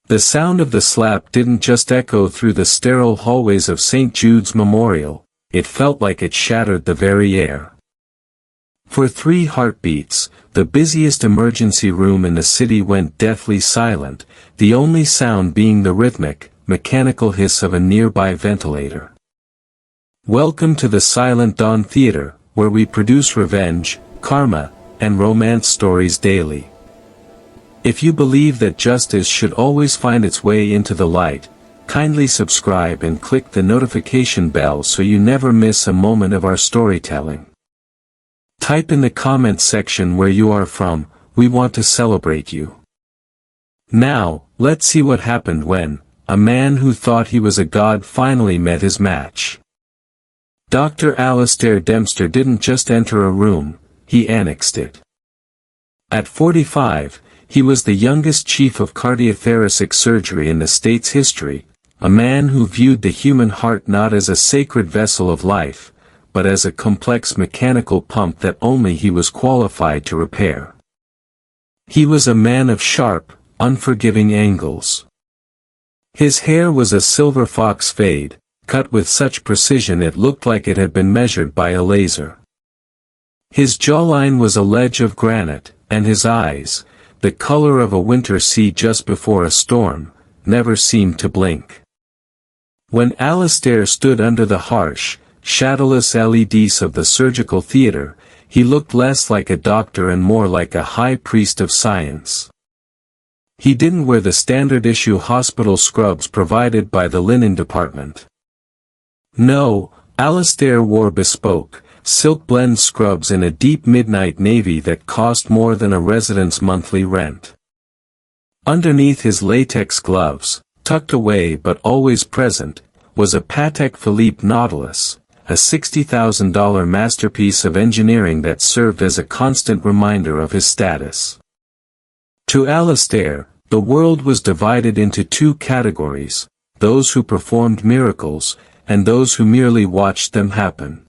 The sound of the slap didn't just echo through the sterile hallways of St. Jude's Memorial, it felt like it shattered the very air. For 3 heartbeats, the busiest emergency room in the city went deathly silent, the only sound being the rhythmic, mechanical hiss of a nearby ventilator. Welcome to the Silent Dawn Theater, where we produce revenge, karma, and romance stories daily. If you believe that justice should always find its way into the light, kindly subscribe and click the notification bell so you never miss a moment of our storytelling. Type in the comments section where you are from, we want to celebrate you. Now, let's see what happened when a man who thought he was a god finally met his match. Dr. Alastair Dempster didn't just enter a room, he annexed it. At 45, he was the youngest chief of cardiothoracic surgery in the state's history, a man who viewed the human heart not as a sacred vessel of life, but as a complex mechanical pump that only he was qualified to repair. He was a man of sharp, unforgiving angles. His hair was a silver fox fade, cut with such precision it looked like it had been measured by a laser. His jawline was a ledge of granite, and his eyes, the color of a winter sea just before a storm, never seemed to blink. When Alastair stood under the harsh, shadowless LEDs of the surgical theater, he looked less like a doctor and more like a high priest of science. He didn't wear the standard-issue hospital scrubs provided by the linen department. No, Alastair wore bespoke, silk-blend scrubs in a deep midnight navy that cost more than a resident's monthly rent. Underneath his latex gloves, tucked away but always present, was a Patek Philippe Nautilus, a $60,000 masterpiece of engineering that served as a constant reminder of his status. To Alastair, the world was divided into 2 categories, those who performed miracles, and those who merely watched them happen.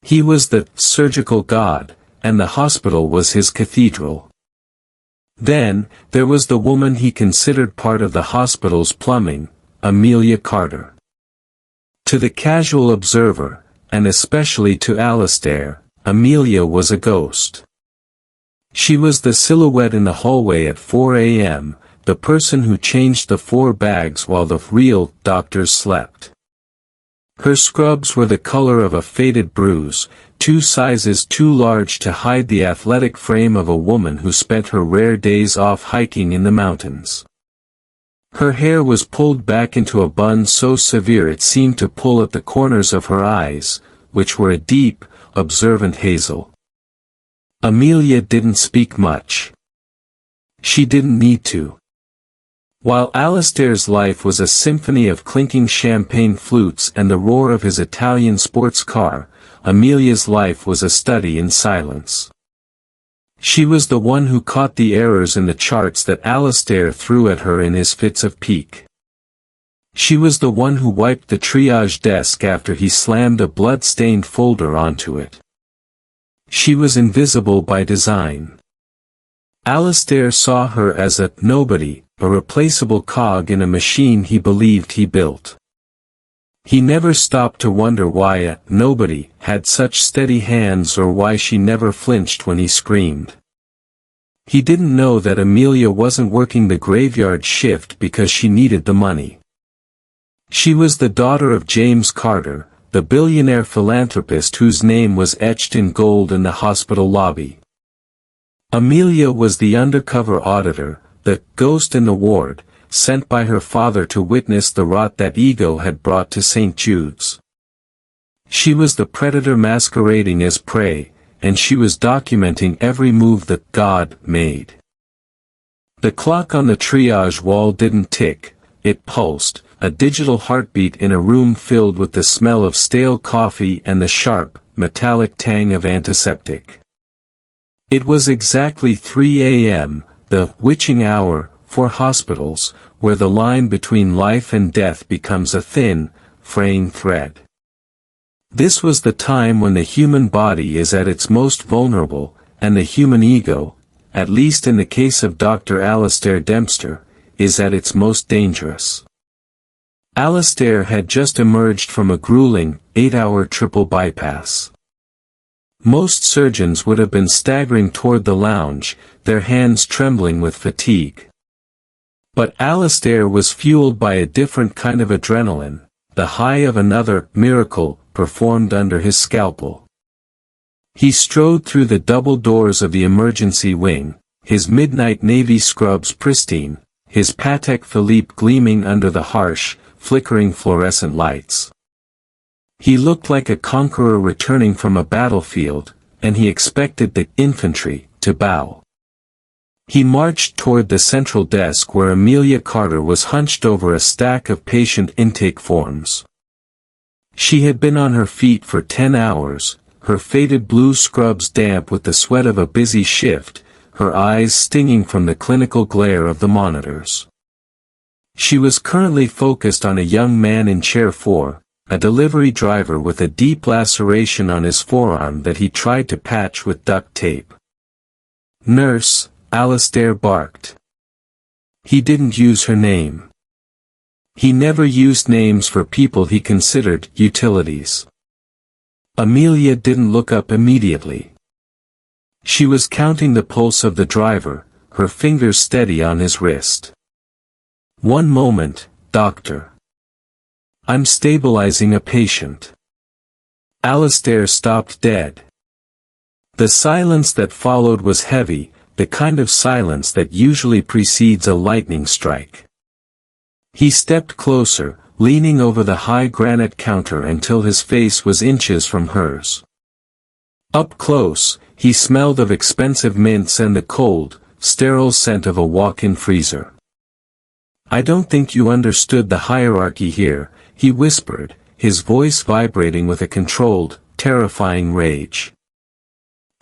He was the surgical god, and the hospital was his cathedral. Then, there was the woman he considered part of the hospital's plumbing, Amelia Carter. To the casual observer, and especially to Alastair, Amelia was a ghost. She was the silhouette in the hallway at 4 a.m., the person who changed the 4 bags while the real doctors slept. Her scrubs were the color of a faded bruise, 2 sizes too large to hide the athletic frame of a woman who spent her rare days off hiking in the mountains. Her hair was pulled back into a bun so severe it seemed to pull at the corners of her eyes, which were a deep, observant hazel. Amelia didn't speak much. She didn't need to. While Alastair's life was a symphony of clinking champagne flutes and the roar of his Italian sports car, Amelia's life was a study in silence. She was the one who caught the errors in the charts that Alastair threw at her in his fits of pique. She was the one who wiped the triage desk after he slammed a blood-stained folder onto it. She was invisible by design. Alastair saw her as a nobody, a replaceable cog in a machine he believed he built. He never stopped to wonder why a nobody had such steady hands or why she never flinched when he screamed. He didn't know that Amelia wasn't working the graveyard shift because she needed the money. She was the daughter of James Carter, the billionaire philanthropist whose name was etched in gold in the hospital lobby. Amelia was the undercover auditor, the ghost in the ward, sent by her father to witness the rot that ego had brought to St. Jude's. She was the predator masquerading as prey, and she was documenting every move that God made. The clock on the triage wall didn't tick, it pulsed, a digital heartbeat in a room filled with the smell of stale coffee and the sharp, metallic tang of antiseptic. It was exactly 3 a.m., the witching hour, for hospitals, where the line between life and death becomes a thin, fraying thread. This was the time when the human body is at its most vulnerable, and the human ego, at least in the case of Dr. Alastair Dempster, is at its most dangerous. Alistair had just emerged from a grueling, 8-hour triple bypass. Most surgeons would have been staggering toward the lounge, their hands trembling with fatigue. But Alistair was fueled by a different kind of adrenaline, the high of another miracle performed under his scalpel. He strode through the double doors of the emergency wing, his midnight navy scrubs pristine, his Patek Philippe gleaming under the harsh, flickering fluorescent lights. He looked like a conqueror returning from a battlefield, and he expected the infantry to bow. He marched toward the central desk where Amelia Carter was hunched over a stack of patient intake forms. She had been on her feet for 10 hours, her faded blue scrubs damp with the sweat of a busy shift, her eyes stinging from the clinical glare of the monitors. She was currently focused on a young man in chair 4, a delivery driver with a deep laceration on his forearm that he tried to patch with duct tape. "Nurse," Alistair barked. He didn't use her name. He never used names for people he considered utilities. Amelia didn't look up immediately. She was counting the pulse of the driver, her fingers steady on his wrist. "One moment, doctor. I'm stabilizing a patient." Alistair stopped dead. The silence that followed was heavy, the kind of silence that usually precedes a lightning strike. He stepped closer, leaning over the high granite counter until his face was inches from hers. Up close, he smelled of expensive mints and the cold, sterile scent of a walk-in freezer. "I don't think you understood the hierarchy here," he whispered, his voice vibrating with a controlled, terrifying rage.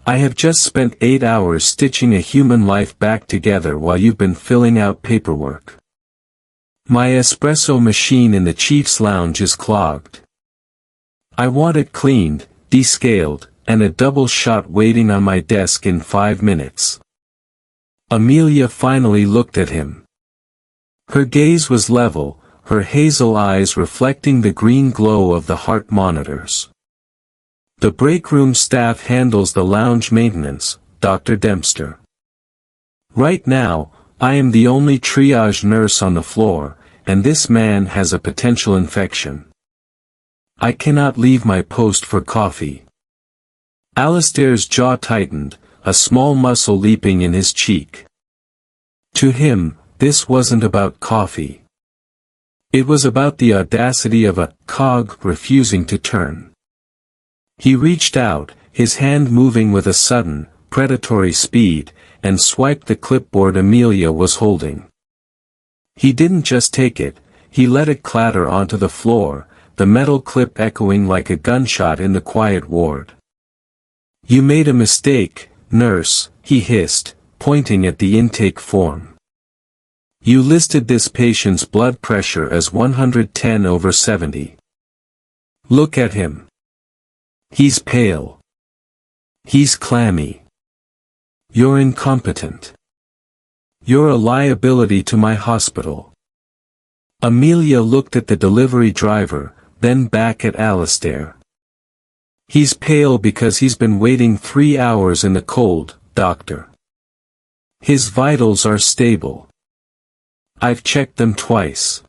"I have just spent 8 hours stitching a human life back together while you've been filling out paperwork. My espresso machine in the chief's lounge is clogged. I want it cleaned, descaled, and a double shot waiting on my desk in 5 minutes." Amelia finally looked at him. Her gaze was level, her hazel eyes reflecting the green glow of the heart monitors. "The breakroom staff handles the lounge maintenance, Dr. Dempster. Right now, I am the only triage nurse on the floor, and this man has a potential infection. I cannot leave my post for coffee." Alistair's jaw tightened, a small muscle leaping in his cheek. To him, this wasn't about coffee. It was about the audacity of a cog refusing to turn. He reached out, his hand moving with a sudden, predatory speed, and swiped the clipboard Amelia was holding. He didn't just take it, he let it clatter onto the floor, the metal clip echoing like a gunshot in the quiet ward. "You made a mistake, nurse," he hissed, pointing at the intake form. "You listed this patient's blood pressure as 110/70. Look at him. He's pale. He's clammy. You're incompetent. You're a liability to my hospital." Amelia looked at the delivery driver, then back at Alistair. "He's pale because he's been waiting 3 hours in the cold, doctor. His vitals are stable. I've checked them twice.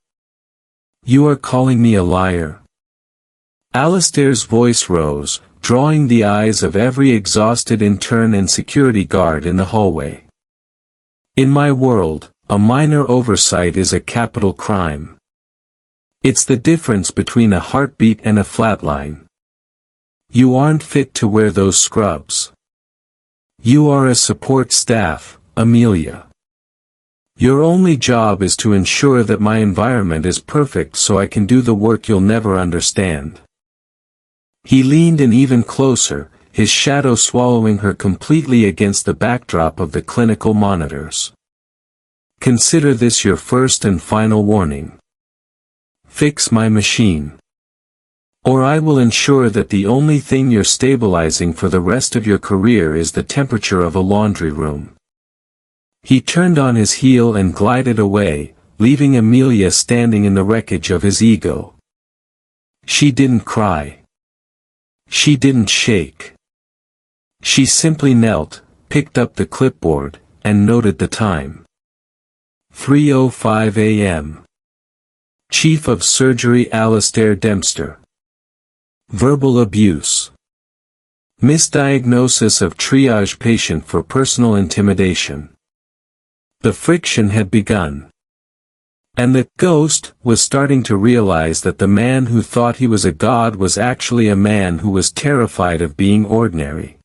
You are calling me a liar?" Alistair's voice rose, drawing the eyes of every exhausted intern and security guard in the hallway. "In my world, a minor oversight is a capital crime. It's the difference between a heartbeat and a flatline. You aren't fit to wear those scrubs. You are a support staff, Amelia. Your only job is to ensure that my environment is perfect so I can do the work you'll never understand." He leaned in even closer, his shadow swallowing her completely against the backdrop of the clinical monitors. "Consider this your first and final warning. Fix my machine. Or I will ensure that the only thing you're stabilizing for the rest of your career is the temperature of a laundry room." He turned on his heel and glided away, leaving Amelia standing in the wreckage of his ego. She didn't cry. She didn't shake. She simply knelt, picked up the clipboard, and noted the time. 3:05 a.m. Chief of Surgery Alastair Dempster. Verbal abuse. Misdiagnosis of triage patient for personal intimidation. The friction had begun. And the ghost was starting to realize that the man who thought he was a god was actually a man who was terrified of being ordinary.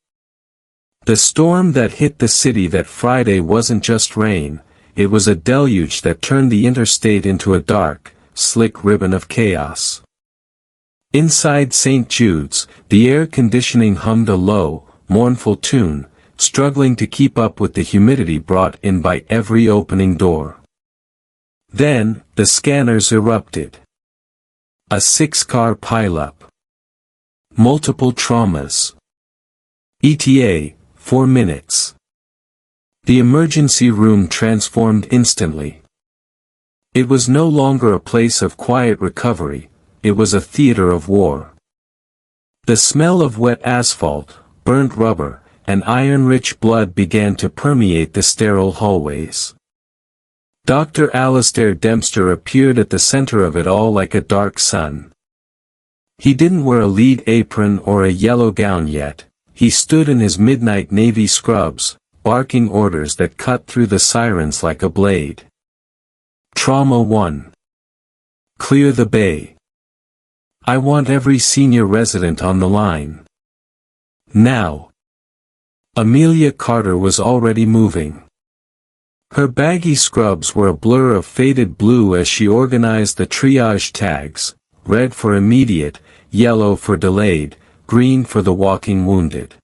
The storm that hit the city that Friday wasn't just rain, it was a deluge that turned the interstate into a dark, slick ribbon of chaos. Inside St. Jude's, the air conditioning hummed a low, mournful tune, struggling to keep up with the humidity brought in by every opening door. Then, the scanners erupted. A 6-car pileup. Multiple traumas. ETA, 4 minutes. The emergency room transformed instantly. It was no longer a place of quiet recovery, it was a theater of war. The smell of wet asphalt, burnt rubber, and iron-rich blood began to permeate the sterile hallways. Dr. Alastair Dempster appeared at the center of it all like a dark sun. He didn't wear a lead apron or a yellow gown yet, he stood in his midnight navy scrubs, barking orders that cut through the sirens like a blade. Trauma 1. Clear the bay. I want every senior resident on the line. Now. Amelia Carter was already moving. Her baggy scrubs were a blur of faded blue as she organized the triage tags, red for immediate, yellow for delayed, green for the walking wounded.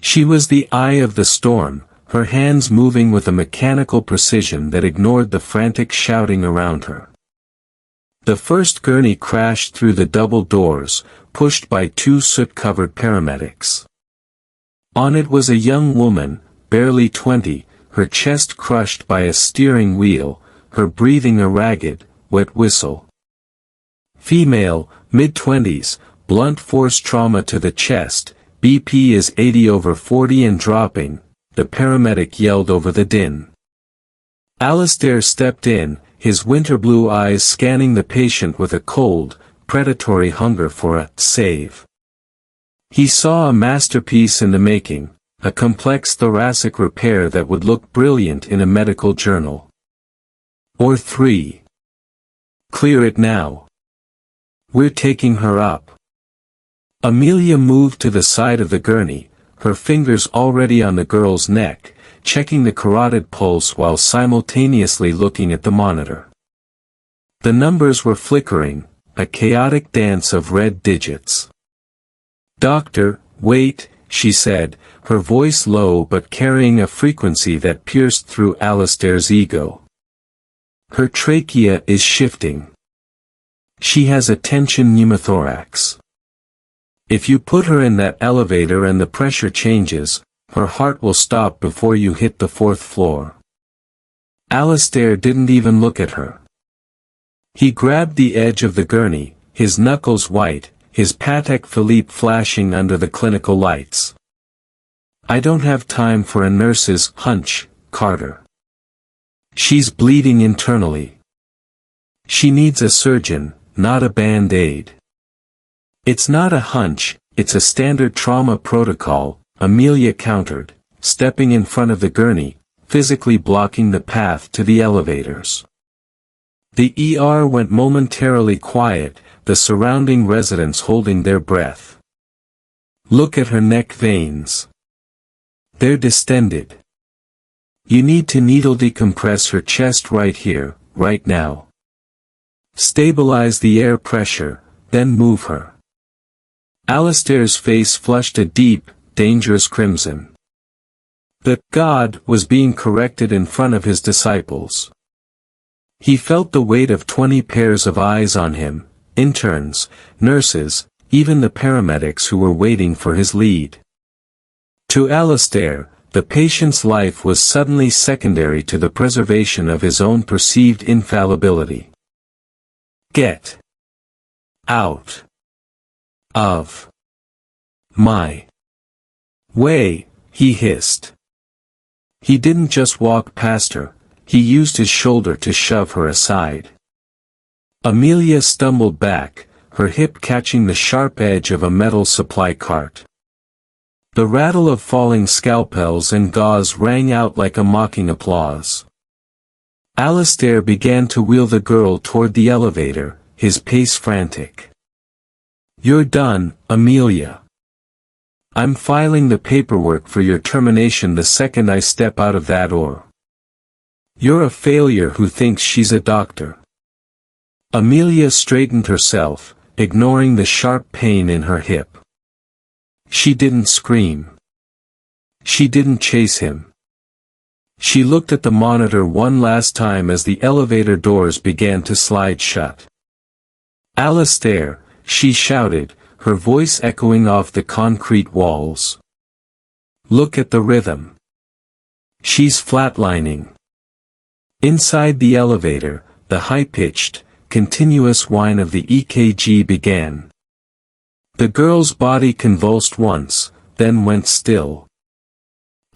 She was the eye of the storm, her hands moving with a mechanical precision that ignored the frantic shouting around her. The first gurney crashed through the double doors, pushed by 2 soot-covered paramedics. On it was a young woman, barely 20, her chest crushed by a steering wheel, her breathing a ragged, wet whistle. Female, mid-20s, blunt force trauma to the chest, BP is 80/40 and dropping, the paramedic yelled over the din. Alastair stepped in, his winter blue eyes scanning the patient with a cold, predatory hunger for a save. He saw a masterpiece in the making, a complex thoracic repair that would look brilliant in a medical journal. Or 3. Clear it now. We're taking her up. Amelia moved to the side of the gurney, her fingers already on the girl's neck, checking the carotid pulse while simultaneously looking at the monitor. The numbers were flickering, a chaotic dance of red digits. "Doctor, wait," she said, her voice low but carrying a frequency that pierced through Alastair's ego. Her trachea is shifting. She has a tension pneumothorax. If you put her in that elevator and the pressure changes, her heart will stop before you hit the 4th floor. Alastair didn't even look at her. He grabbed the edge of the gurney, his knuckles white, his Patek Philippe flashing under the clinical lights. "I don't have time for a nurse's hunch, Carter. She's bleeding internally. She needs a surgeon, not a band-aid." "It's not a hunch, it's a standard trauma protocol," Amelia countered, stepping in front of the gurney, physically blocking the path to the elevators. The ER went momentarily quiet, the surrounding residents holding their breath. "Look at her neck veins. They're distended. You need to needle decompress her chest right here, right now. Stabilize the air pressure, then move her." Alastair's face flushed a deep, dangerous crimson. The God was being corrected in front of his disciples. He felt the weight of 20 pairs of eyes on him, interns, nurses, even the paramedics who were waiting for his lead. To Alastair, the patient's life was suddenly secondary to the preservation of his own perceived infallibility. "Get out of my way," he hissed. He didn't just walk past her, he used his shoulder to shove her aside. Amelia stumbled back, her hip catching the sharp edge of a metal supply cart. The rattle of falling scalpels and gauze rang out like a mocking applause. Alistair began to wheel the girl toward the elevator, his pace frantic. "You're done, Amelia. I'm filing the paperwork for your termination the second I step out of that door. You're a failure who thinks she's a doctor." Amelia straightened herself, ignoring the sharp pain in her hip. She didn't scream. She didn't chase him. She looked at the monitor one last time as the elevator doors began to slide shut. "Alistair," she shouted, her voice echoing off the concrete walls. "Look at the rhythm. She's flatlining." Inside the elevator, the high-pitched, continuous whine of the EKG began. The girl's body convulsed once, then went still.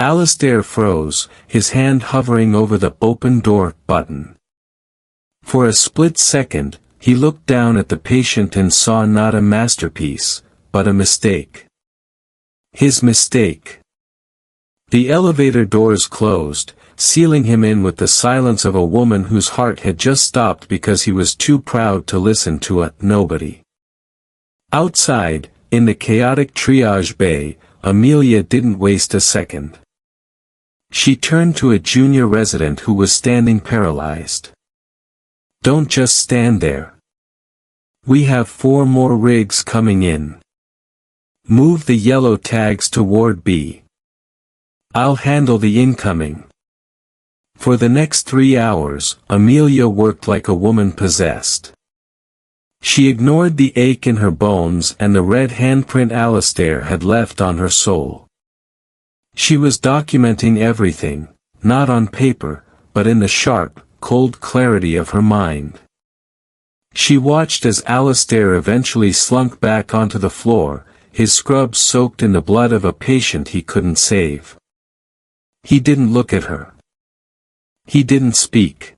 Alistair froze, his hand hovering over the open door button. For a split second, he looked down at the patient and saw not a masterpiece, but a mistake. His mistake. The elevator doors closed, sealing him in with the silence of a woman whose heart had just stopped because he was too proud to listen to a nobody. Outside, in the chaotic triage bay, Amelia didn't waste a second. She turned to a junior resident who was standing paralyzed. "Don't just stand there. We have 4 more rigs coming in. Move the yellow tags to Ward B. I'll handle the incoming." For the next 3 hours, Amelia worked like a woman possessed. She ignored the ache in her bones and the red handprint Alistair had left on her soul. She was documenting everything, not on paper, but in the sharp, cold clarity of her mind. She watched as Alistair eventually slunk back onto the floor, his scrubs soaked in the blood of a patient he couldn't save. He didn't look at her. He didn't speak.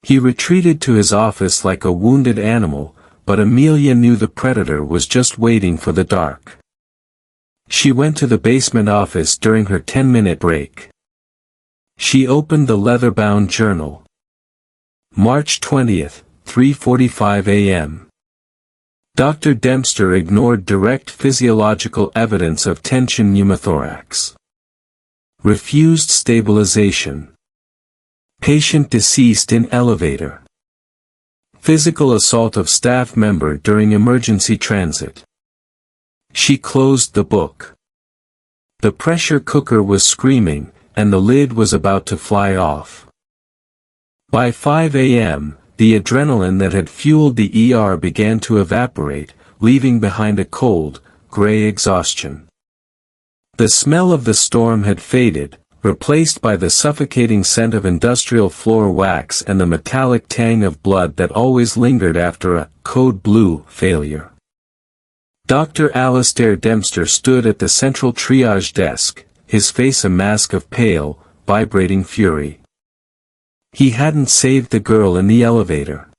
He retreated to his office like a wounded animal, but Amelia knew the predator was just waiting for the dark. She went to the basement office during her 10-minute break. She opened the leather-bound journal. March 20th, 3:45 a.m. Dr. Dempster ignored direct physiological evidence of tension pneumothorax. Refused stabilization. Patient deceased in elevator. Physical assault of staff member during emergency transit. She closed the book. The pressure cooker was screaming, and the lid was about to fly off. By 5 a.m., the adrenaline that had fueled the ER began to evaporate, leaving behind a cold, gray exhaustion. The smell of the storm had faded, replaced by the suffocating scent of industrial floor wax and the metallic tang of blood that always lingered after a code blue failure. Dr. Alistair Dempster stood at the central triage desk, his face a mask of pale, vibrating fury. He hadn't saved the girl in the elevator.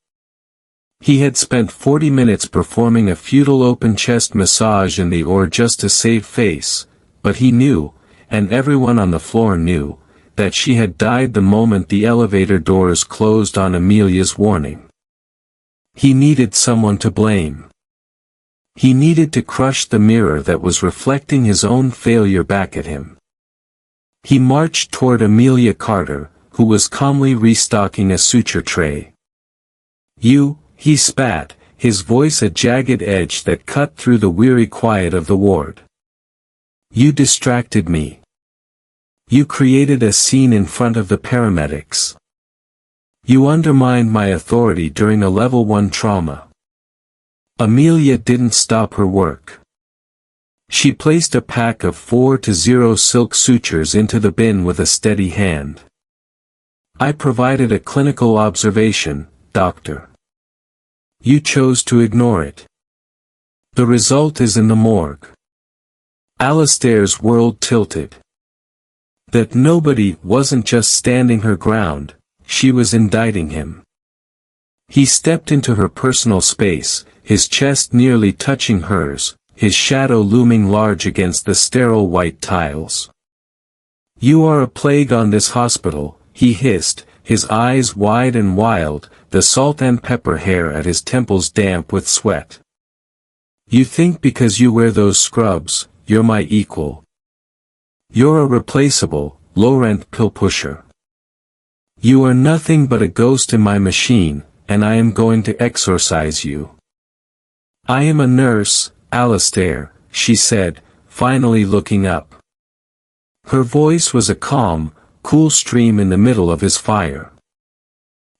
He had spent 40 minutes performing a futile open chest massage in the OR just to save face, but he knew, and everyone on the floor knew, that she had died the moment the elevator doors closed on Amelia's warning. He needed someone to blame. He needed to crush the mirror that was reflecting his own failure back at him. He marched toward Amelia Carter, who was calmly restocking a suture tray. "You," he spat, his voice a jagged edge that cut through the weary quiet of the ward. "You distracted me. You created a scene in front of the paramedics. You undermined my authority during a level 1 trauma." Amelia didn't stop her work. She placed a pack of 4-0 silk sutures into the bin with a steady hand. I provided a clinical observation, doctor. You chose to ignore it. The result is in the morgue. Alistair's world tilted. That nobody wasn't just standing her ground, she was indicting him. He stepped into her personal space, his chest nearly touching hers, his shadow looming large against the sterile white tiles. You are a plague on this hospital, he hissed, his eyes wide and wild, the salt and pepper hair at his temples damp with sweat. You think because you wear those scrubs, you're my equal. You're a replaceable, low-rent pill pusher. You are nothing but a ghost in my machine, and I am going to exorcise you. I am a nurse, Alistair, she said, finally looking up. Her voice was a calm, cool stream in the middle of his fire.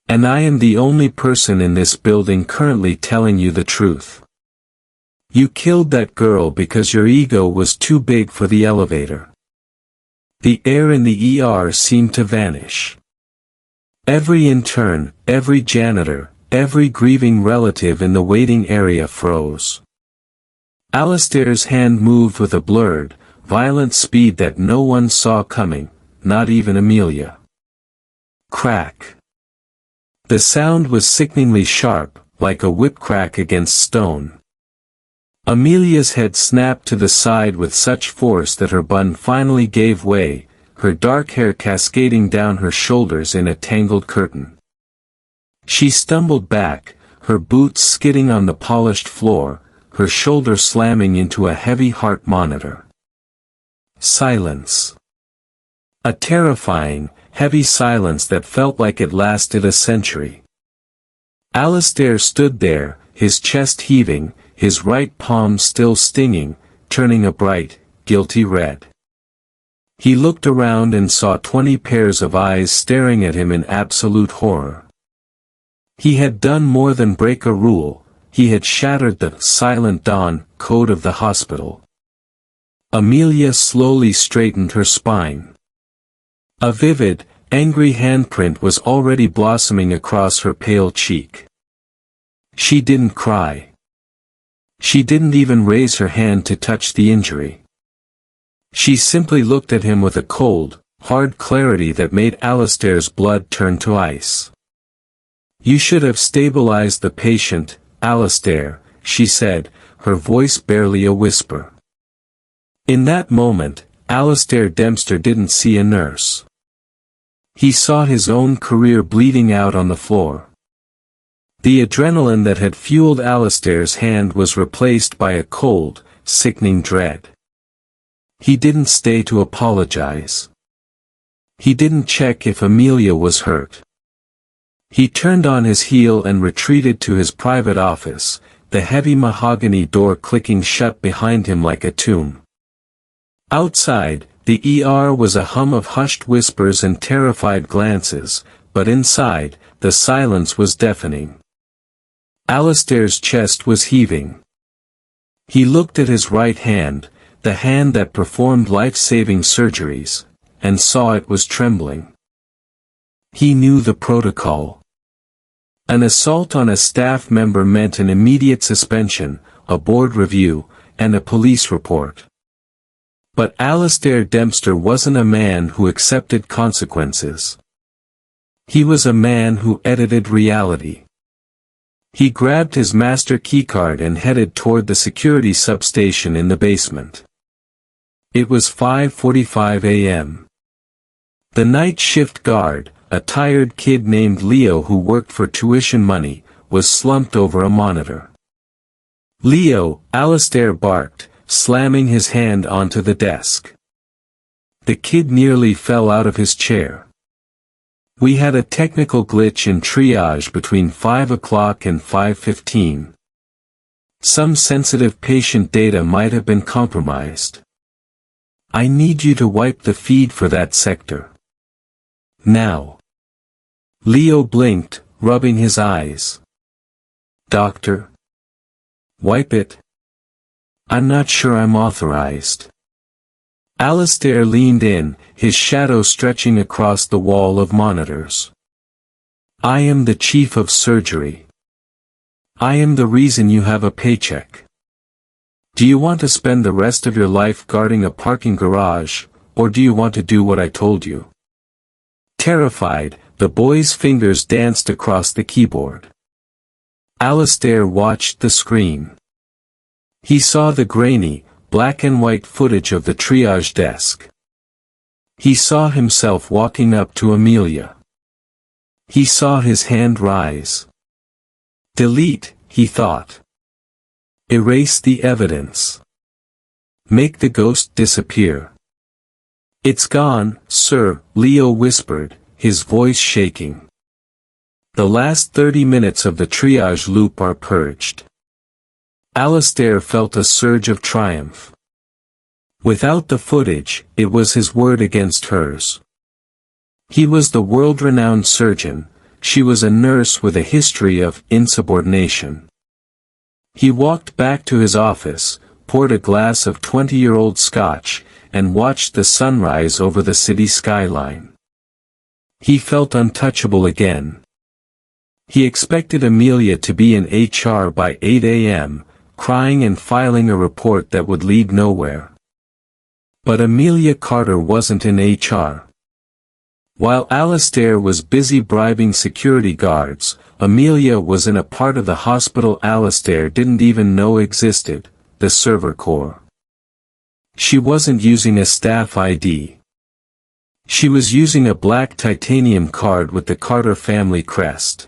And I am the only person in this building currently telling you the truth. You killed that girl because your ego was too big for the elevator. The air in the ER seemed to vanish. Every intern, every janitor, every grieving relative in the waiting area froze. Alistair's hand moved with a blurred, violent speed that no one saw coming, not even Amelia. Crack. The sound was sickeningly sharp, like a whip crack against stone. Amelia's head snapped to the side with such force that her bun finally gave way, her dark hair cascading down her shoulders in a tangled curtain. She stumbled back, her boots skidding on the polished floor, her shoulder slamming into a heavy heart monitor. Silence. A terrifying, heavy silence that felt like it lasted a century. Alistair stood there, his chest heaving, his right palm still stinging, turning a bright, guilty red. He looked around and saw 20 pairs of eyes staring at him in absolute horror. He had done more than break a rule, he had shattered the silent dawn code of the hospital. Amelia slowly straightened her spine. A vivid, angry handprint was already blossoming across her pale cheek. She didn't cry. She didn't even raise her hand to touch the injury. She simply looked at him with a cold, hard clarity that made Alistair's blood turn to ice. You should have stabilized the patient, Alistair, she said, her voice barely a whisper. In that moment, Alistair Dempster didn't see a nurse. He saw his own career bleeding out on the floor. The adrenaline that had fueled Alistair's hand was replaced by a cold, sickening dread. He didn't stay to apologize. He didn't check if Amelia was hurt. He turned on his heel and retreated to his private office, the heavy mahogany door clicking shut behind him like a tomb. Outside, the ER was a hum of hushed whispers and terrified glances, but inside, the silence was deafening. Alistair's chest was heaving. He looked at his right hand, the hand that performed life-saving surgeries, and saw it was trembling. He knew the protocol. An assault on a staff member meant an immediate suspension, a board review, and a police report. But Alistair Dempster wasn't a man who accepted consequences. He was a man who edited reality. He grabbed his master keycard and headed toward the security substation in the basement. It was 5:45 a.m. The night shift guard, a tired kid named Leo who worked for tuition money, was slumped over a monitor. Leo, Alistair barked, slamming his hand onto the desk. The kid nearly fell out of his chair. We had a technical glitch in triage between 5 o'clock and 5:15. Some sensitive patient data might have been compromised. I need you to wipe the feed for that sector. Now. Leo blinked, rubbing his eyes. Doctor? Wipe it? I'm not sure I'm authorized. Alistair leaned in, his shadow stretching across the wall of monitors. I am the chief of surgery. I am the reason you have a paycheck. Do you want to spend the rest of your life guarding a parking garage, or do you want to do what I told you? Terrified, the boy's fingers danced across the keyboard. Alistair watched the screen. He saw the grainy, black and white footage of the triage desk. He saw himself walking up to Amelia. He saw his hand rise. Delete, he thought. Erase the evidence. Make the ghost disappear. It's gone, sir, Leo whispered, his voice shaking. The last 30 minutes of the triage loop are purged. Alistair felt a surge of triumph. Without the footage, it was his word against hers. He was the world-renowned surgeon, she was a nurse with a history of insubordination. He walked back to his office, poured a glass of 20-year-old scotch, and watched the sunrise over the city skyline. He felt untouchable again. He expected Amelia to be in HR by 8 a.m., crying and filing a report that would lead nowhere. But Amelia Carter wasn't in HR. While Alistair was busy bribing security guards, Amelia was in a part of the hospital Alistair didn't even know existed, the server core. She wasn't using a staff ID. She was using a black titanium card with the Carter family crest.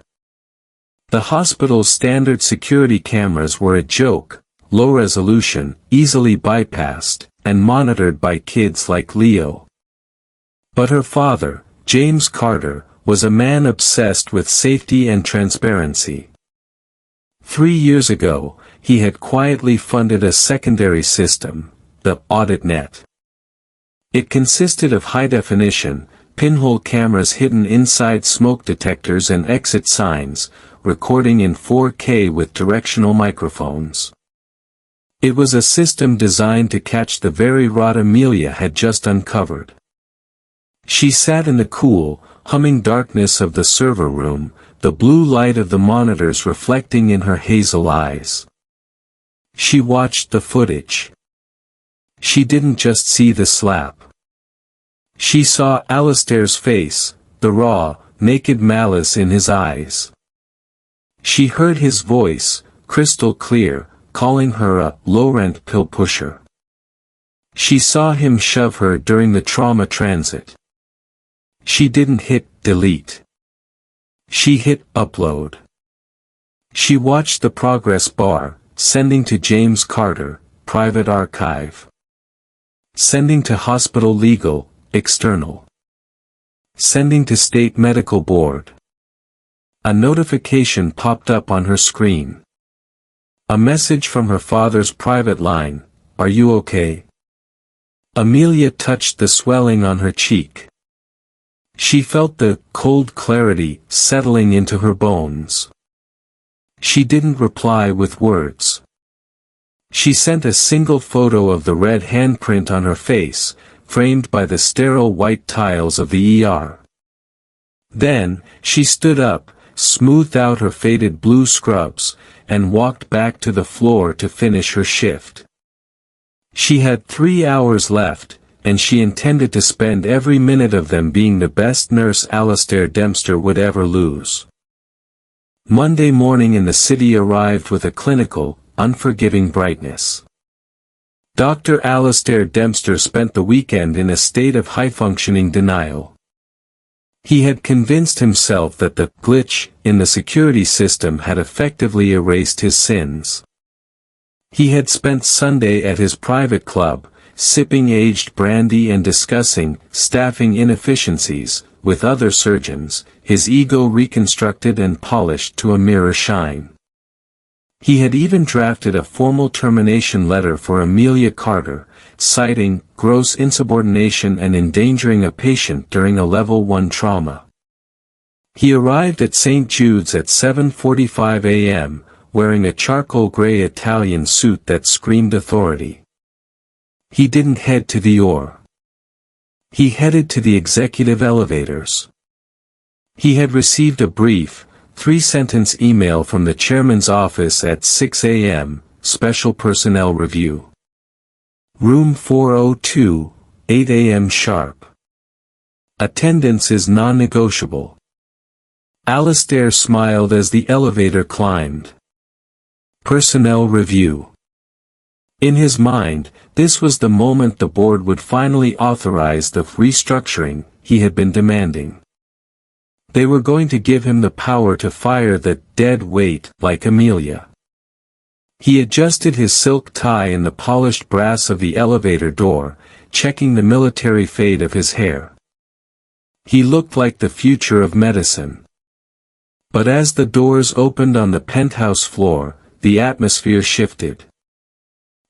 The hospital's standard security cameras were a joke, low resolution, easily bypassed, and monitored by kids like Leo. But her father, James Carter, was a man obsessed with safety and transparency. 3 years ago, he had quietly funded a secondary system, the AuditNet. It consisted of high-definition, pinhole cameras hidden inside smoke detectors and exit signs, recording in 4K with directional microphones. It was a system designed to catch the very rot Amelia had just uncovered. She sat in the cool, humming darkness of the server room, the blue light of the monitors reflecting in her hazel eyes. She watched the footage. She didn't just see the slap. She saw Alistair's face, the raw, naked malice in his eyes. She heard his voice, crystal clear, calling her a low-rent pill pusher. She saw him shove her during the trauma transit. She didn't hit delete. She hit upload. She watched the progress bar, sending to James Carter, private archive. Sending to hospital legal, external. Sending to state medical board. A notification popped up on her screen. A message from her father's private line, "Are you okay?" Amelia touched the swelling on her cheek. She felt the cold clarity settling into her bones. She didn't reply with words. She sent a single photo of the red handprint on her face, framed by the sterile white tiles of the ER. Then, she stood up, smoothed out her faded blue scrubs, and walked back to the floor to finish her shift. She had 3 hours left, and she intended to spend every minute of them being the best nurse Alistair Dempster would ever lose. Monday morning in the city arrived with a clinical, unforgiving brightness. Dr. Alistair Dempster spent the weekend in a state of high-functioning denial. He had convinced himself that the glitch in the security system had effectively erased his sins. He had spent Sunday at his private club, sipping aged brandy and discussing staffing inefficiencies with other surgeons, his ego reconstructed and polished to a mirror shine. He had even drafted a formal termination letter for Amelia Carter, citing gross insubordination and endangering a patient during a level 1 trauma. He arrived at St. Jude's at 7:45 a.m., wearing a charcoal gray Italian suit that screamed authority. He didn't head to the OR. He headed to the executive elevators. He had received a brief, 3-sentence email from the chairman's office at 6 a.m., special personnel review. Room 402, 8 a.m. sharp. Attendance is non-negotiable. Alistair smiled as the elevator climbed. Personnel review. In his mind, this was the moment the board would finally authorize the restructuring he had been demanding. They were going to give him the power to fire the dead weight like Amelia. He adjusted his silk tie in the polished brass of the elevator door, checking the military fade of his hair. He looked like the future of medicine. But as the doors opened on the penthouse floor, the atmosphere shifted.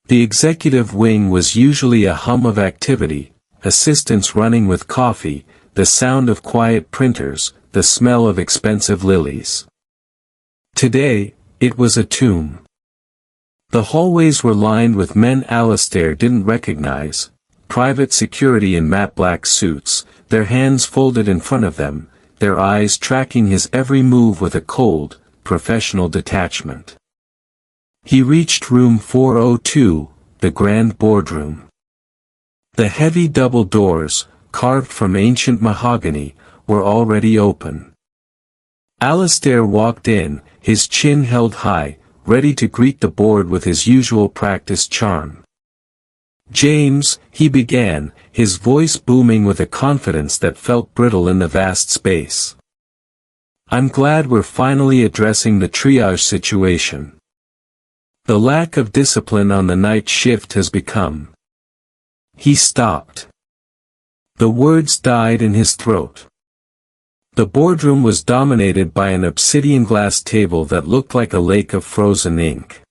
The executive wing was usually a hum of activity, assistants running with coffee, the sound of quiet printers, the smell of expensive lilies. Today, it was a tomb. The hallways were lined with men Alistair didn't recognize, private security in matte black suits, their hands folded in front of them, their eyes tracking his every move with a cold, professional detachment. He reached room 402, the grand boardroom. The heavy double doors, carved from ancient mahogany, were already open. Alistair walked in, his chin held high, ready to greet the board with his usual practiced charm. "James," he began, his voice booming with a confidence that felt brittle in the vast space. "I'm glad we're finally addressing the triage situation. The lack of discipline on the night shift has become—" He stopped. The words died in his throat. The boardroom was dominated by an obsidian glass table that looked like a lake of frozen ink.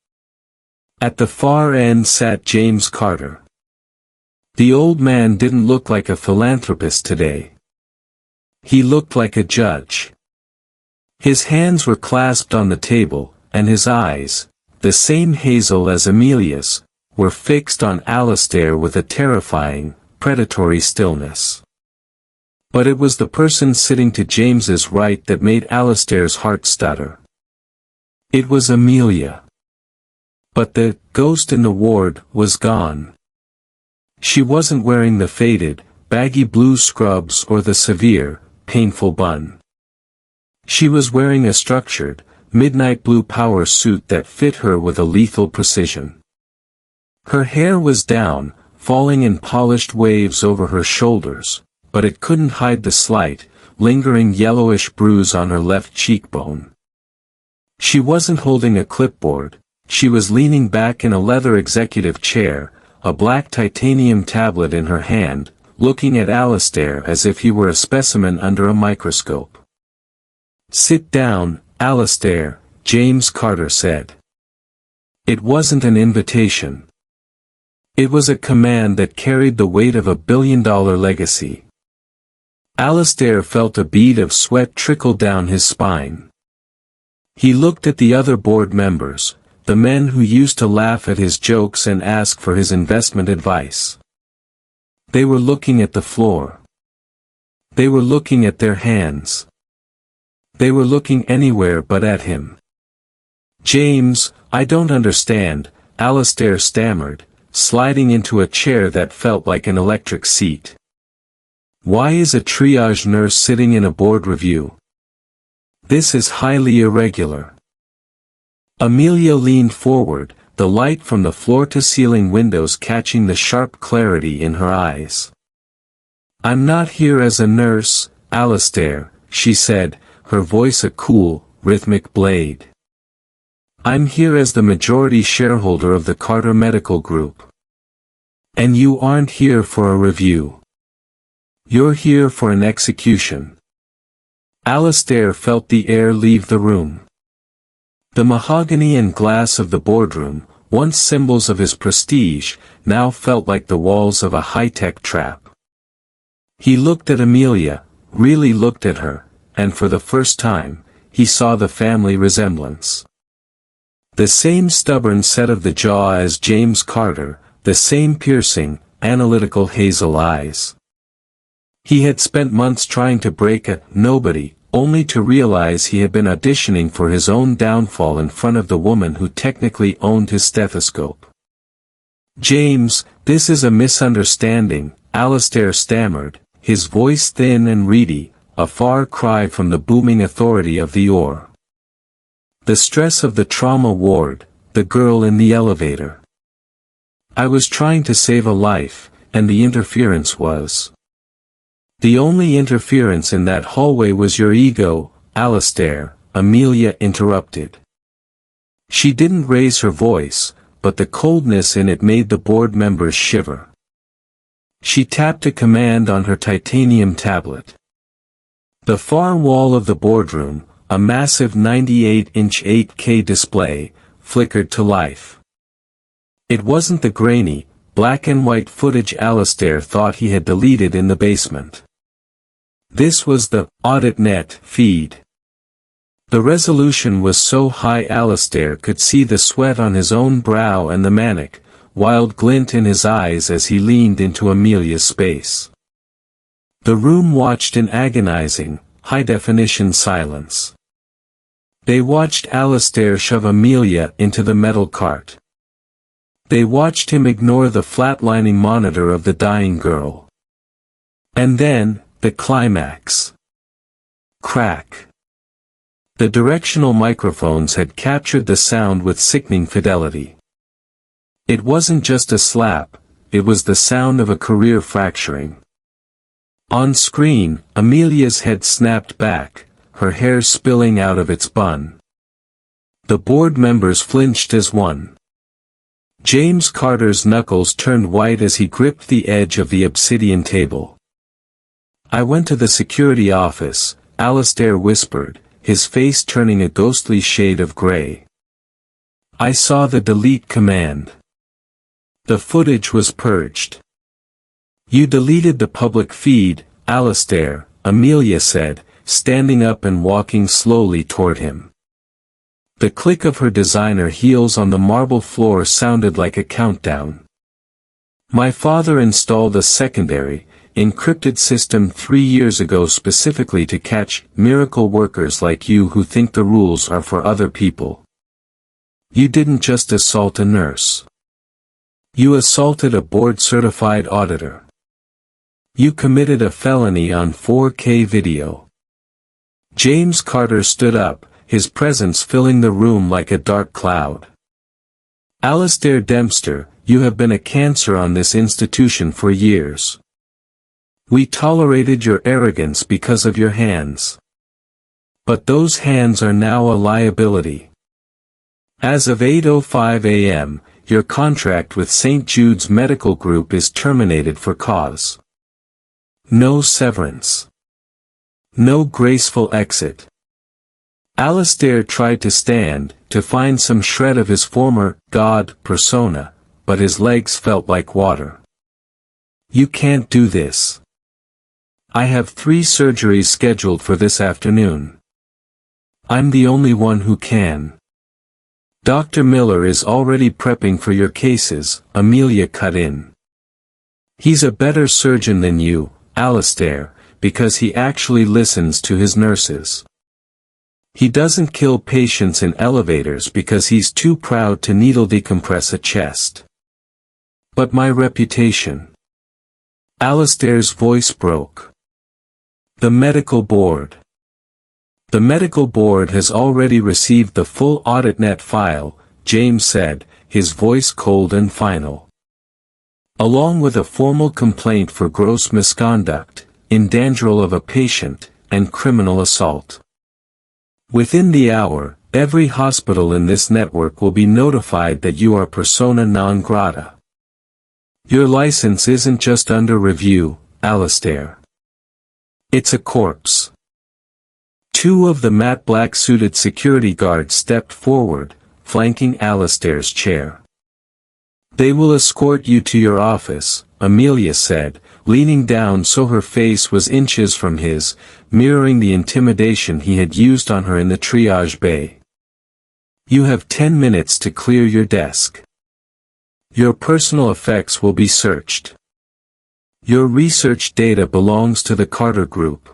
At the far end sat James Carter. The old man didn't look like a philanthropist today. He looked like a judge. His hands were clasped on the table, and his eyes, the same hazel as Amelia's, were fixed on Alistair with a terrifying, predatory stillness. But it was the person sitting to James's right that made Alistair's heart stutter. It was Amelia. But the ghost in the ward was gone. She wasn't wearing the faded, baggy blue scrubs or the severe, painful bun. She was wearing a structured, midnight blue power suit that fit her with a lethal precision. Her hair was down, falling in polished waves over her shoulders, but it couldn't hide the slight, lingering yellowish bruise on her left cheekbone. She wasn't holding a clipboard, she was leaning back in a leather executive chair, a black titanium tablet in her hand, looking at Alistair as if he were a specimen under a microscope. "Sit down, Alistair," James Carter said. It wasn't an invitation. It was a command that carried the weight of a billion-dollar legacy. Alistair felt a bead of sweat trickle down his spine. He looked at the other board members, the men who used to laugh at his jokes and ask for his investment advice. They were looking at the floor. They were looking at their hands. They were looking anywhere but at him. "James, I don't understand," Alistair stammered, sliding into a chair that felt like an electric seat. "Why is a triage nurse sitting in a board review? This is highly irregular." Amelia leaned forward, the light from the floor-to-ceiling windows catching the sharp clarity in her eyes. "I'm not here as a nurse, Alistair," she said, her voice a cool, rhythmic blade. "I'm here as the majority shareholder of the Carter Medical Group. And you aren't here for a review. You're here for an execution." Alistair felt the air leave the room. The mahogany and glass of the boardroom, once symbols of his prestige, now felt like the walls of a high-tech trap. He looked at Amelia, really looked at her, and for the first time, he saw the family resemblance. The same stubborn set of the jaw as James Carter, the same piercing, analytical hazel eyes. He had spent months trying to break a nobody, only to realize he had been auditioning for his own downfall in front of the woman who technically owned his stethoscope. "James, this is a misunderstanding," Alastair stammered, his voice thin and reedy, a far cry from the booming authority of the oar. The stress of the trauma ward, the girl in the elevator. "I was trying to save a life, and the interference was..." "The only interference in that hallway was your ego, Alastair," Amelia interrupted. She didn't raise her voice, but the coldness in it made the board members shiver. She tapped a command on her titanium tablet. The far wall of the boardroom, a massive 98-inch 8K display, flickered to life. It wasn't the grainy, black and white footage Alastair thought he had deleted in the basement. This was the AuditNet feed. The resolution was so high Alastair could see the sweat on his own brow and the manic, wild glint in his eyes as he leaned into Amelia's space. The room watched in agonizing, high-definition silence. They watched Alastair shove Amelia into the metal cart. They watched him ignore the flatlining monitor of the dying girl. And then, the climax. Crack. The directional microphones had captured the sound with sickening fidelity. It wasn't just a slap, it was the sound of a career fracturing. On screen, Amelia's head snapped back, her hair spilling out of its bun. The board members flinched as one. James Carter's knuckles turned white as he gripped the edge of the obsidian table. "I went to the security office," Alastair whispered, his face turning a ghostly shade of gray. "I saw the delete command. The footage was purged." "You deleted the public feed, Alastair," Amelia said, standing up and walking slowly toward him. The click of her designer heels on the marble floor sounded like a countdown. "My father installed a secondary, encrypted system 3 years ago specifically to catch miracle workers like you who think the rules are for other people. You didn't just assault a nurse. You assaulted a board-certified auditor. You committed a felony on 4K video." James Carter stood up, his presence filling the room like a dark cloud. "Alastair Dempster, you have been a cancer on this institution for years. We tolerated your arrogance because of your hands. But those hands are now a liability. As of 8:05 a.m., your contract with St. Jude's Medical Group is terminated for cause. No severance. No graceful exit." Alastair tried to stand, to find some shred of his former God persona, but his legs felt like water. "You can't do this. I have 3 surgeries scheduled for this afternoon. I'm the only one who can." "Dr. Miller is already prepping for your cases," Amelia cut in. "He's a better surgeon than you, Alastair, because he actually listens to his nurses. He doesn't kill patients in elevators because he's too proud to needle decompress a chest." "But my reputation." Alastair's voice broke. "The medical board. The medical board has already received the full AuditNet file," James said, his voice cold and final. "Along with a formal complaint for gross misconduct, endangeral of a patient, and criminal assault. Within the hour, every hospital in this network will be notified that you are persona non grata. Your license isn't just under review, Alastair. It's a corpse." 2 of the matte black-suited security guards stepped forward, flanking Alastair's chair. "They will escort you to your office," Amelia said, leaning down so her face was inches from his, mirroring the intimidation he had used on her in the triage bay. You have 10 minutes to clear your desk. Your personal effects will be searched. Your research data belongs to the Carter Group.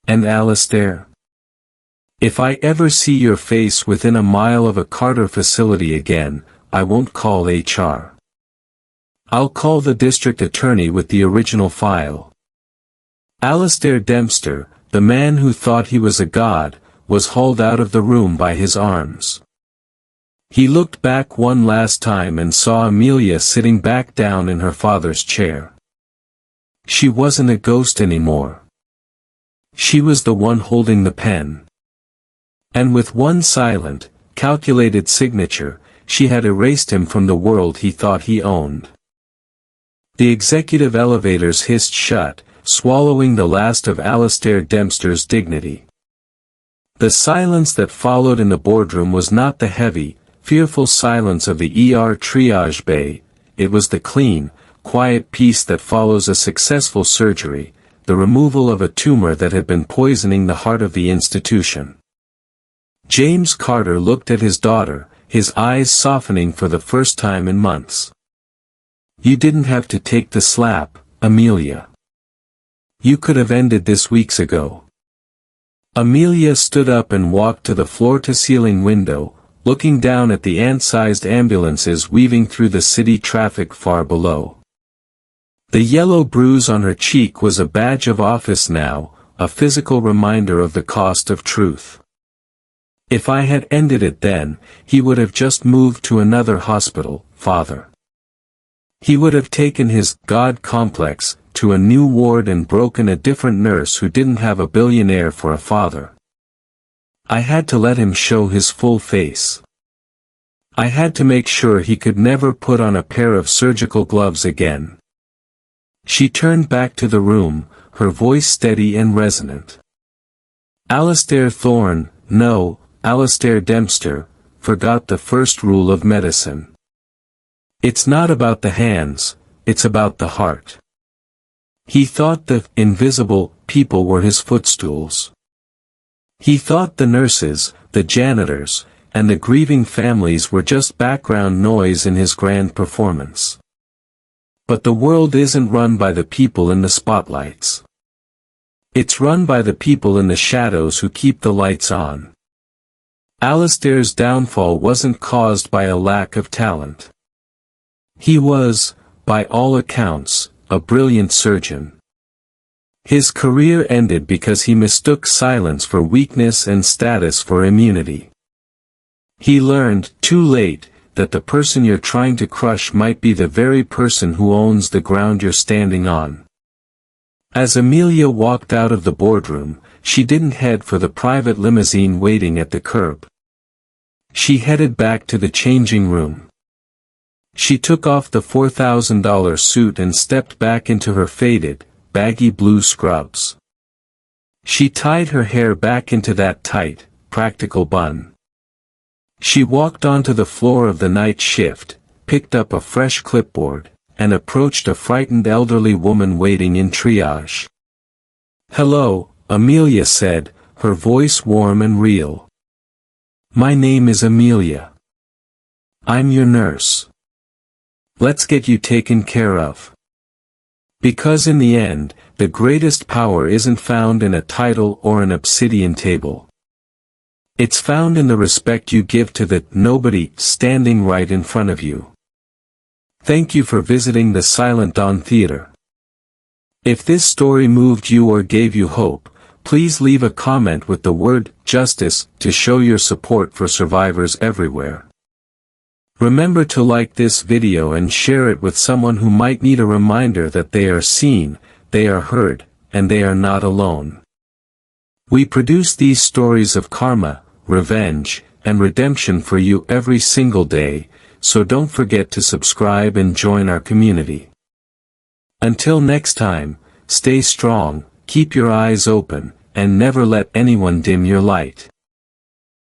And Alistair? If I ever see your face within a mile of a Carter facility again, I won't call HR. I'll call the district attorney with the original file. Alistair Dempster, the man who thought he was a god, was hauled out of the room by his arms. He looked back one last time and saw Amelia sitting back down in her father's chair. She wasn't a ghost anymore. She was the one holding the pen. And with one silent, calculated signature, she had erased him from the world he thought he owned. The executive elevators hissed shut, swallowing the last of Alistair Dempster's dignity. The silence that followed in the boardroom was not the heavy, fearful silence of the ER triage bay, it was the clean, quiet peace that follows a successful surgery, the removal of a tumor that had been poisoning the heart of the institution. James Carter looked at his daughter, his eyes softening for the first time in months. You didn't have to take the slap, Amelia. You could have ended this weeks ago. Amelia stood up and walked to the floor-to-ceiling window, looking down at the ant-sized ambulances weaving through the city traffic far below. The yellow bruise on her cheek was a badge of office now, a physical reminder of the cost of truth. If I had ended it then, he would have just moved to another hospital, Father. He would have taken his God complex to a new ward and broken a different nurse who didn't have a billionaire for a father. I had to let him show his full face. I had to make sure he could never put on a pair of surgical gloves again. She turned back to the room, her voice steady and resonant. Alistair Thorne, no, Alistair Dempster, forgot the first rule of medicine. It's not about the hands, it's about the heart. He thought the invisible people were his footstools. He thought the nurses, the janitors, and the grieving families were just background noise in his grand performance. But the world isn't run by the people in the spotlights. It's run by the people in the shadows who keep the lights on. Alistair's downfall wasn't caused by a lack of talent. He was, by all accounts, a brilliant surgeon. His career ended because he mistook silence for weakness and status for immunity. He learned, too late, that the person you're trying to crush might be the very person who owns the ground you're standing on. As Amelia walked out of the boardroom, she didn't head for the private limousine waiting at the curb. She headed back to the changing room. She took off the $4,000 suit and stepped back into her faded, baggy blue scrubs. She tied her hair back into that tight, practical bun. She walked onto the floor of the night shift, picked up a fresh clipboard, and approached a frightened elderly woman waiting in triage. "Hello," Amelia said, her voice warm and real. "My name is Amelia. I'm your nurse. Let's get you taken care of." Because in the end, the greatest power isn't found in a title or an obsidian table. It's found in the respect you give to the nobody standing right in front of you. Thank you for visiting the Silent Dawn Theater. If this story moved you or gave you hope, please leave a comment with the word justice to show your support for survivors everywhere. Remember to like this video and share it with someone who might need a reminder that they are seen, they are heard, and they are not alone. We produce these stories of karma, revenge, and redemption for you every single day, so don't forget to subscribe and join our community. Until next time, stay strong, keep your eyes open, and never let anyone dim your light.